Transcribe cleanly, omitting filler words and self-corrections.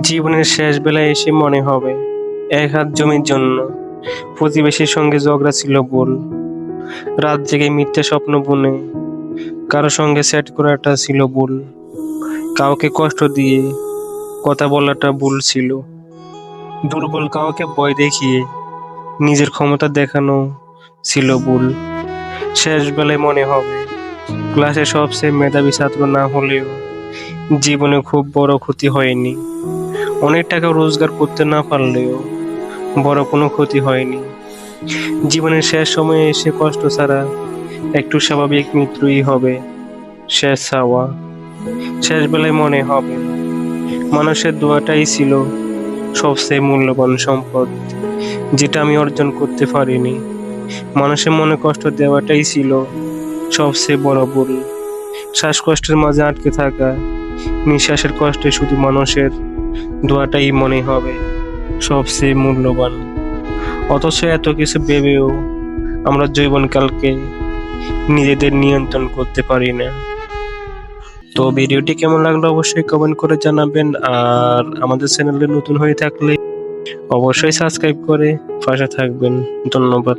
জীবনের শেষ বেলায় এসে মনে হবে এক হাত জমির জন্য প্রতিবেশীর সঙ্গে ঝগড়া ছিল ভুল। রাত জেগে মিথ্যে স্বপ্ন বুনে কারো সঙ্গে সেট করাটা ছিল ভুল। কাউকে কষ্ট দিয়ে কথা বলাটা ভুল ছিল। দুর্বল কাউকে ভয় দেখিয়ে নিজের ক্ষমতা দেখানো ছিল ভুল। শেষ বেলায় মনে হবে ক্লাসে সবচেয়ে মেধাবী ছাত্র না হলেও জীবনে খুব বড় ক্ষতি হয়নি। অনেক টাকা রোজগার করতে না পারলেও বড় কোনো ক্ষতি হয়নি। জীবনের শেষ সময়ে এসে কষ্ট ছাড়া একটু স্বাভাবিক মৃত্যুই হবে শেষ চাওয়া। শেষ বেলায় মনে হবে মানুষের দোয়াটাই ছিল সবচেয়ে মূল্যবান সম্পদ, যেটা আমি অর্জন করতে পারিনি। মানুষের মনে কষ্ট দেওয়াটাই ছিল সবচেয়ে বড় ভুল। শ্বাসকষ্টের মাঝে আটকে থাকা নিঃশ্বাসের কষ্টে শুধু মানুষের দোয়াটাই মনে হবে সবচেয়ে মূল্যবান। অথচ এত কিছু ভেবেও আমরা জীবনকালকে নিজেদের নিয়ন্ত্রণ করতে পারি না। তো ভিডিওটি কেমন লাগলো অবশ্যই কমেন্ট করে জানাবেন, আর আমাদের চ্যানেলে নতুন হয়ে থাকলে অবশ্যই সাবস্ক্রাইব করে পাশে থাকবেন। ধন্যবাদ।